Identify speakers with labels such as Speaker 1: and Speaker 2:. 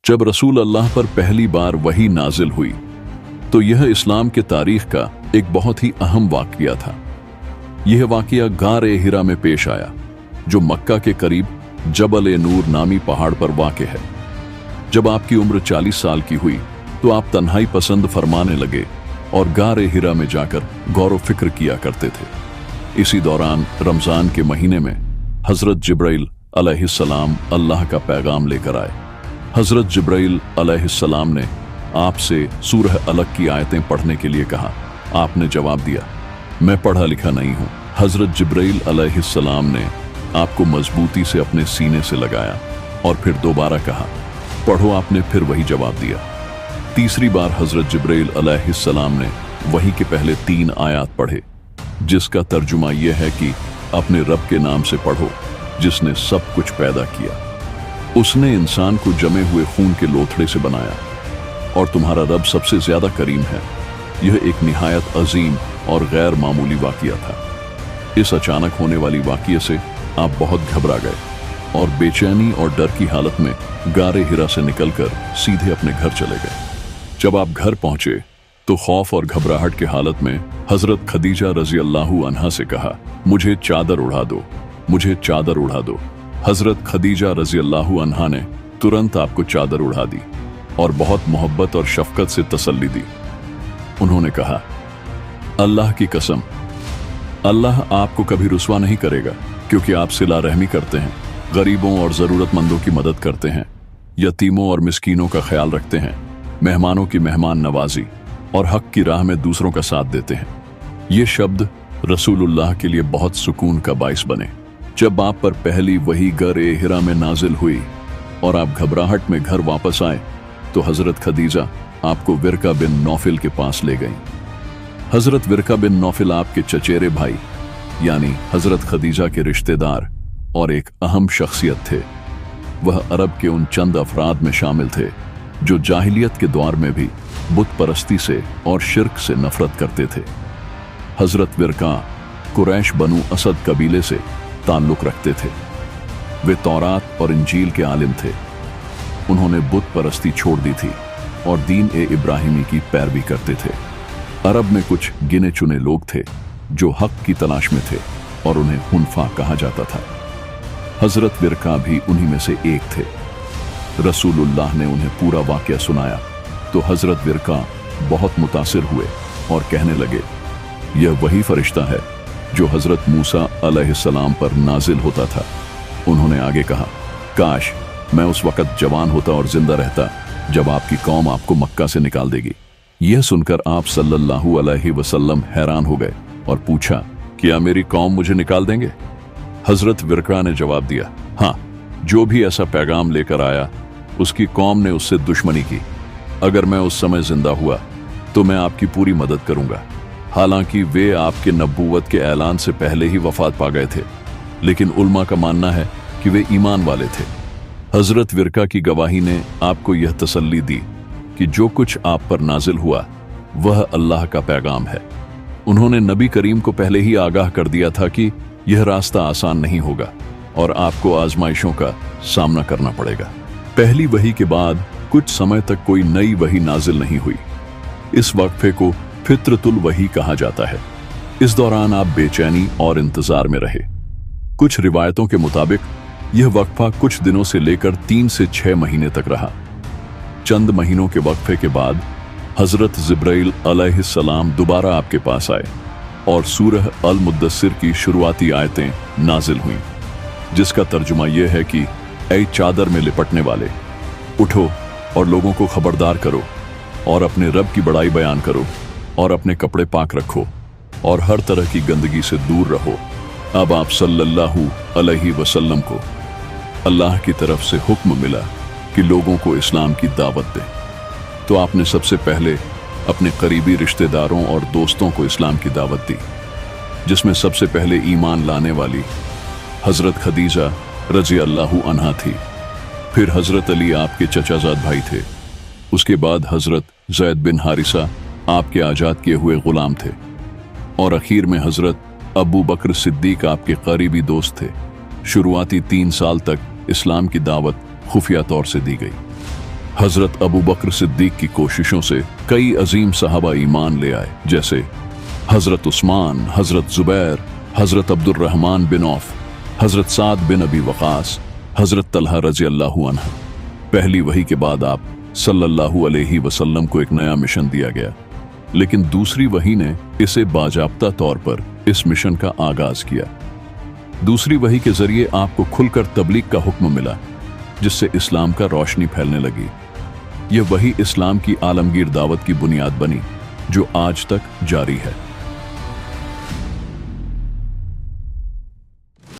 Speaker 1: जब रसूल अल्लाह पर पहली बार वही नाजिल हुई तो यह इस्लाम के तारीख का एक बहुत ही अहम वाक़या था। यह वाक़या गार-ए हिरा में पेश आया, जो मक्का के करीब जबल-ए-नूर नामी पहाड़ पर वाक़ है। जब आपकी उम्र 40 साल की हुई तो आप तन्हाई पसंद फरमाने लगे और गार-ए-हिरा में जाकर गौर फिक्र किया करते थे। इसी दौरान रमज़ान के महीने में हज़रत जिब्राइल अलैहिस्सलाम अल्लाह का पैगाम लेकर आए। हज़रत जिब्राइल अलैहिस्सलाम ने आपसे सूरह अलग की आयतें पढ़ने के लिए कहा। आपने जवाब दिया, मैं पढ़ा लिखा नहीं हूँ। हज़रत जिब्राइल अलैहिस्सलाम ने आपको मजबूती से अपने सीने से लगाया और फिर दोबारा कहा, पढ़ो। आपने फिर वही जवाब दिया। तीसरी बार हज़रत जिब्राइल अलैहिस्सलाम ने वही के पहले 3 आयत पढ़े, जिसका तर्जुमा यह है कि अपने रब के नाम से पढ़ो जिसने सब कुछ पैदा किया। उसने इंसान को जमे हुए खून के लोथड़े से बनाया और तुम्हारा रब सबसे ज्यादा करीम है। यह एक निहायत अजीम और गैर मामूली वाक़या था। इस अचानक होने वाली वाक़ये से आप बहुत घबरा गए और बेचैनी और डर की हालत में गार-ए-हिरा से निकलकर सीधे अपने घर चले गए। जब आप घर पहुंचे तो खौफ और घबराहट के हालत में हजरत खदीजा रजी अल्लाहु अन्हा से कहा, मुझे चादर उड़ा दो, मुझे चादर उड़ा दो। हजरत खदीजा रजी अल्लाहु अन्हा ने तुरंत आपको चादर उड़ा दी और बहुत मोहब्बत और शफकत से तसल्ली दी। उन्होंने कहा, अल्लाह की कसम, अल्लाह आपको कभी रुस्वा नहीं करेगा, क्योंकि आप सिला रहमी करते हैं, गरीबों और ज़रूरतमंदों की मदद करते हैं, यतीमों और मिस्कीनों का ख्याल रखते हैं, मेहमानों की मेहमान नवाजी और हक की राह में दूसरों का साथ देते हैं। ये शब्द रसूलुल्लाह के लिए बहुत सुकून का बाइस बने। जब आप पर पहली वही गार-ए-हिरा में नाजिल हुई और आप घबराहट में घर वापस आए तो हजरत खदीजा आपको विरका बिन नौफिल के पास ले गईं। हजरत विरका बिन नौफिल आपके चचेरे भाई यानी हजरत खदीजा के रिश्तेदार और एक अहम शख्सियत थे। वह अरब के उन चंद अफराद में शामिल थे जो जाहिलियत के दौर में भी बुत परस्ती से और शिर्क से नफरत करते थे। हजरत विरका कुरैश बनु असद कबीले से ताल्लुक रखते थे। वे तौरात और इंजील के आलिम थे। उन्होंने बुत परस्ती छोड़ दी थी और दीन-ए-इब्राहिमी की पैरवी करते थे। अरब में कुछ गिने चुने लोग थे जो हक की तलाश में थे और उन्हें हुनफा कहा जाता था। हजरत विरका भी उन्हीं में से एक थे। रसूलुल्लाह ने उन्हें पूरा वाक़या सुनाया तो हजरत विरका बहुत मुतासिर हुए और कहने लगे, यह वही फरिश्ता है जो हजरत मूसा अलैहिस्सलाम पर नाजिल होता था। उन्होंने आगे कहा, काश मैं उस वक़्त जवान होता और जिंदा रहता जब आपकी कौम आपको मक्का से निकाल देगी। यह सुनकर आप सल्लल्लाहु अलैहि वसल्लम हैरान हो गए और पूछा, क्या मेरी कौम मुझे निकाल देंगे? हजरत विरका ने जवाब दिया, हाँ, जो भी ऐसा पैगाम लेकर आया उसकी कौम ने उससे दुश्मनी की। अगर मैं उस समय जिंदा हुआ तो मैं आपकी पूरी मदद करूंगा। हालांकि वे आपके नबूवत के ऐलान से पहले ही वफात पा गए थे, लेकिन उल्मा का मानना है कि वे ईमान वाले थे। हजरत विरका की गवाही ने आपको यह तसल्ली दी कि जो कुछ आप पर नाजिल हुआ वह अल्लाह का पैगाम है। उन्होंने नबी करीम को पहले ही आगाह कर दिया था कि यह रास्ता आसान नहीं होगा और आपको आजमाइशों का सामना करना पड़ेगा। पहली वही के बाद कुछ समय तक कोई नई वही नाजिल नहीं हुई। इस वक्फे को फित्रतुल वही कहा जाता है। इस दौरान आप बेचैनी और इंतजार में रहे। कुछ रिवायतों के मुताबिक यह वक्फा कुछ दिनों से लेकर 3 से 6 महीने तक रहा। चंद महीनों के वक्फे के बाद हजरत जिब्राइल अलैहिस्सलाम दोबारा आपके पास आए और सूरह अल मुद्दस्सिर की शुरुआती आयतें नाजिल हुईं, जिसका तर्जुमा यह है कि ऐ चादर में लिपटने वाले, उठो और लोगों को खबरदार करो और अपने रब की बड़ाई बयान करो और अपने कपड़े पाक रखो और हर तरह की गंदगी से दूर रहो। अब आप सल्लल्लाहु अलैहि वसल्लम को अल्लाह की तरफ से हुक्म मिला कि लोगों को इस्लाम की दावत दें, तो आपने सबसे पहले अपने करीबी रिश्तेदारों और दोस्तों को इस्लाम की दावत दी, जिसमें सबसे पहले ईमान लाने वाली हजरत खदीजा रजी अल्लाहु अन्हा थी। फिर हजरत अली आपके चचाजाद भाई थे। उसके बाद हजरत ज़ैद बिन हारिसा आपके आजाद किए हुए गुलाम थे और आखिर में हजरत अबू बकर सिद्दीक आपके करीबी दोस्त थे। शुरुआती 3 साल तक इस्लाम की दावत खुफिया तौर से दी गई। हजरत अबू बकर सिद्दीक की कोशिशों से कई अजीम सहाबा ईमान ले आए, जैसे हजरत उस्मान, हजरत जुबैर, हजरत अब्दुर्रहमान बिन औफ, हजरत साद बिन अबी वकास, हजरत तलहा रजी अल्लाहु अन्हु। पहली वही के बाद आप सल्लल्लाहु अलैहि वसल्लम को एक नया मिशन दिया गया, लेकिन दूसरी वही ने इसे बाजाब्ता तौर पर इस मिशन का आगाज किया। दूसरी वही के जरिए आपको खुलकर तबलीग का हुक्म मिला, जिससे इस्लाम का रोशनी फैलने लगी। यह वही इस्लाम की आलमगीर दावत की बुनियाद बनी, जो आज तक जारी है।